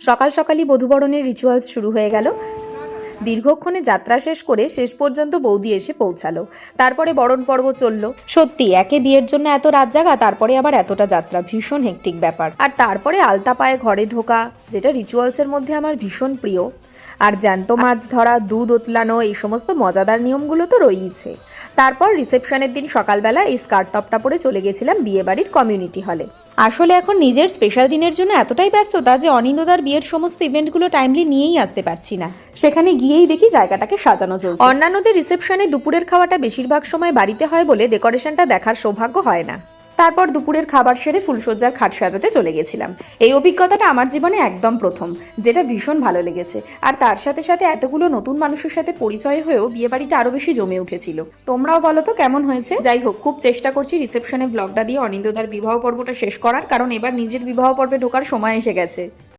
সকাল সকালই বধূবরণের রিচুয়ালস শুরু হয়ে গেল। দীর্ঘক্ষণে যাত্রা শেষ করে শেষ পর্যন্ত বৌদি এসে পৌঁছালো। তারপরে বরণ পর্ব চললো। সত্যি একে বিয়ের জন্য এত রাত জাগা, তারপরে আবার এতটা যাত্রা, ভীষণ হেক্টিক ব্যাপার। আর তারপরে আলতা পায়ে ঘরে ঢোকা, যেটা রিচুয়ালসের মধ্যে আমার ভীষণ প্রিয়। আর জ্যান্ত মাছ ধরা, দুধ ওতলানো, এই সমস্ত মজাদার নিয়মগুলো তো রয়েইছে। তারপর রিসেপশনের দিন সকালবেলা এই স্কার্ট টপটা পরে চলে গেছিলাম বিয়েবাড়ির কমিউনিটি হলে। আসলে এখন নিজের স্পেশাল দিনের জন্য এতটাই ব্যস্ততা যে অনিন্দদার বিয়ের সমস্ত ইভেন্টগুলো টাইমলি নিয়েই আসতে পারছি না। সেখানে গিয়েই দেখি জায়গাটাকে সাজানো চলছে। অন্যান্যদের রিসেপশনে দুপুরের খাওয়াটা বেশিরভাগ সময় বাড়িতে হয় বলে ডেকোরেশনটা দেখার সৌভাগ্য হয় না। তারপর দুপুরের খাবার সেরে ফুলসজ্জার খাট সাজাতে চলে গেছিলাম। এই অভিজ্ঞতাটা আমার জীবনে একদম প্রথম, যেটা ভীষণ ভালো লেগেছে। আর তার সাথে সাথে এতগুলো নতুন মানুষের সাথে পরিচয় হয়েও বিয়েবাড়িটা আরো বেশি জমে উঠেছিল। তোমরাও বলো তো কেমন হয়েছে। যাই হোক, খুব চেষ্টা করছি রিসেপশনে ব্লগটা দিয়ে অনিন্দদার বিবাহ পর্বটা শেষ করার, কারণ এবার নিজের বিবাহ পর্বে ঢোকার সময় এসে গেছে।